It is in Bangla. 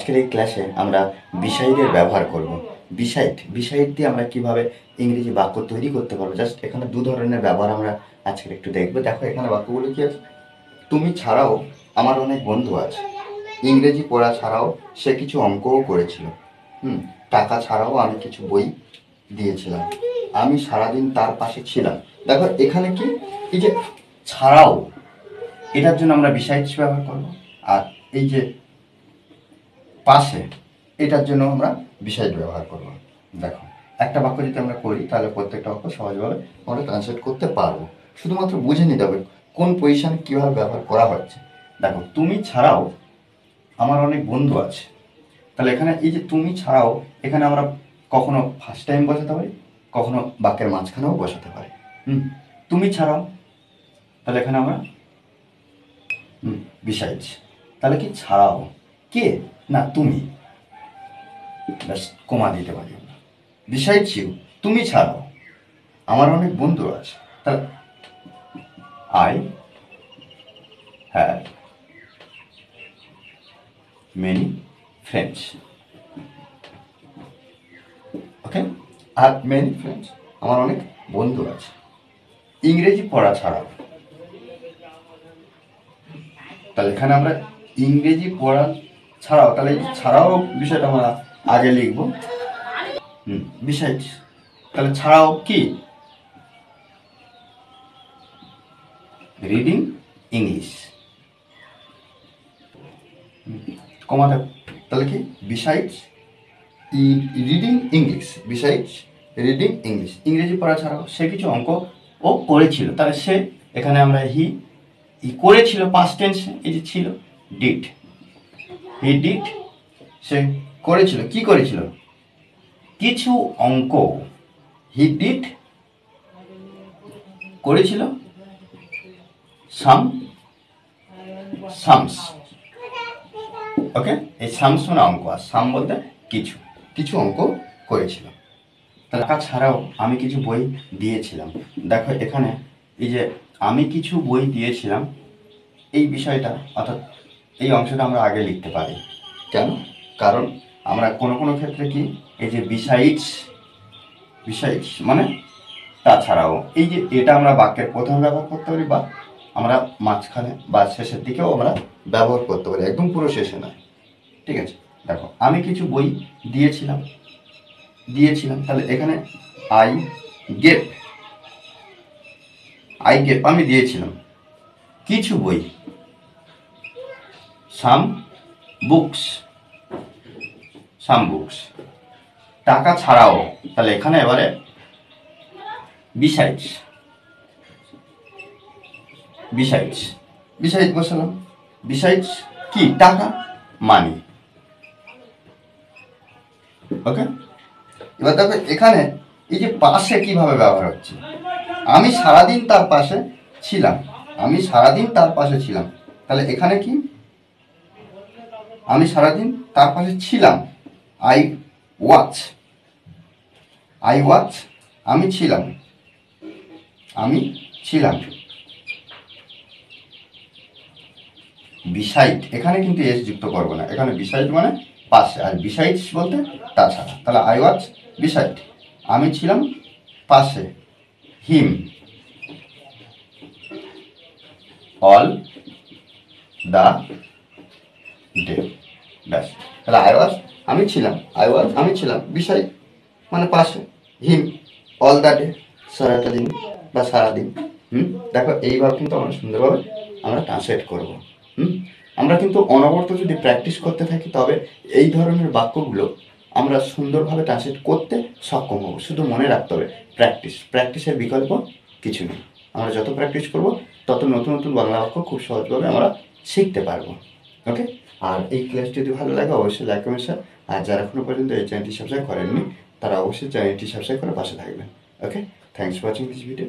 আজকের এই ক্লাসে আমরা বিসাইডের ব্যবহার করব। বিসাইড দিয়ে আমরা কিভাবে ইংরেজি বাক্য তৈরি করতে পারবো। জাস্ট এখানে দু ধরনের ব্যবহার আমরা আজকে একটু দেখবো। দেখো এখানে বাক্যগুলো কি আছে। তুমি ছাড়াও আমার অনেক বন্ধু আছে। ইংরেজি পড়া ছাড়াও সে কিছু অঙ্কও করেছিল। টাকা ছাড়াও আমি কিছু বই দিয়েছিলাম। আমি সারাদিন তার পাশে ছিলাম। দেখো এখানে কি, এই যে ছাড়াও, এটার জন্য আমরা বিসাইডস ব্যবহার করবো। আর এই যে পাশে, এটার জন্য আমরা বিসাইড ব্যবহার করবো। দেখো একটা বাক্য যদি আমরা করি তাহলে প্রত্যেকটা বাক্য সহজভাবে আমরা ট্রান্সলেট করতে পারবো। শুধুমাত্র বুঝে নিতে হবে কোন পজিশনে কীভাবে ব্যবহার করা হচ্ছে। দেখো তুমি ছাড়াও আমার অনেক বন্ধু আছে। তাহলে এখানে এই যে তুমি ছাড়াও, এখানে আমরা কখনো ফার্স্ট টাইম বসাতে পারি, কখনো বাক্যের মাঝখানেও বসাতে পারি। তুমি ছাড়াও, তাহলে এখানে আমরা বিসাইডস, তাহলে কি ছাড়াও কে না তুমি, ব্যাস কমা দিতে পারি আমরা। বিসাইডস ইউ, তুমি ছাড়াও আমার অনেক বন্ধু আছে। তাহলে I have many friends. Okay, are many friends, আমার অনেক বন্ধু আছে। ইংরেজি পড়া ছাড়াও, তাহলে এখানে আমরা ইংরেজি পড়া ছাড়াও, তাহলে ছাড়াও বিষয়টা আমরা আগে লিখব। বিসাইডস, তাহলে ছাড়াও কি রিডিং ইংলিশ, কমাতে, তাহলে কি besides reading English, besides reading English, ইংরেজি পড়া ছাড়াও সে কিছু অঙ্ক ও করেছিল। তাহলে সে, এখানে আমরা হি করেছিল পাস্ট টেন্সে, এই যে ছিল ডিড, হি ডিড, সে করেছিল, কি করেছিল কিছু অঙ্ক, হি ডিড করেছিল সামস। ওকে, এই সামস মানে অঙ্ক, আর সাম বলতে কিছু, কিছু অঙ্ক করেছিল। টাকা ছাড়াও আমি কিছু বই দিয়েছিলাম। দেখো এখানে এই যে আমি কিছু বই দিয়েছিলাম, এই বিষয়টা অর্থাৎ এই অংশটা আমরা আগে লিখতে পারি। কেন? কারণ আমরা কোনো কোনো ক্ষেত্রে কি, এই যে বিসাইডস মানে তাছাড়াও, এই যে এটা আমরা বাক্যের প্রথমে ব্যবহার করতে পারি, বা আমরা মাঝখানে বা শেষের দিকেও আমরা ব্যবহার করতে পারি, একদম পুরো শেষে নয়। ঠিক আছে, দেখো আমি কিছু বই দিয়েছিলাম, তাহলে এখানে আই গেভ, আমি দিয়েছিলাম কিছু বই, সাম বুকস, টাকা ছাড়াও, তাহলে এখানে এবারে বিসাইডস বসালাম। বিসাইডস কি টাকা, মানি। ওকে, এবার দেখো এখানে এই যে পাশে কিভাবে ব্যবহার হচ্ছে। আমি সারাদিন তার পাশে ছিলাম, তাহলে এখানে কি, আমি সারাদিন তার পাশে ছিলাম, আই ওয়াচ, আমি ছিলাম, বিসাইড, এখানে কিন্তু এস যুক্ত করবো না, এখানে বিসাইড মানে পাশে, আর বিসাইডস বলতে তাছাড়া। তাহলে আই ওয়াচ বিসাইড, আমি ছিলাম পাশে, হিম অল দা ডে, ব্যাস। তাহলে আমি ছিলাম বিসাইড মানে পাশে, হিম অল দা ডে, সারাটা দিন বা সারাদিন। দেখো এইভাবে কিন্তু আমরা সুন্দরভাবে আমরা ট্রান্সলেট করবো। আমরা কিন্তু অনবরত যদি প্র্যাকটিস করতে থাকি, তবে এই ধরনের বাক্যগুলো আমরা সুন্দরভাবে ট্রান্সলেট করতে সক্ষম হব। শুধু মনে রাখতে হবে প্র্যাকটিসের বিকল্প কিছু নেই। আমরা যত প্র্যাকটিস করব তত নতুন নতুন বাংলা বাক্য খুব সহজভাবে আমরা শিখতে পারবো। ওকে, আর এই ক্লাস যদি ভালো লাগে অবশ্যই লাইক কমেন্ট শেয়ার, আর যারা এখনো পর্যন্ত এই চ্যানেলটি সাবস্ক্রাইব করেননি তারা অবশ্যই চ্যানেলটি সাবস্ক্রাইব করে পাশে থাকবেন। Okay, thanks for watching this video.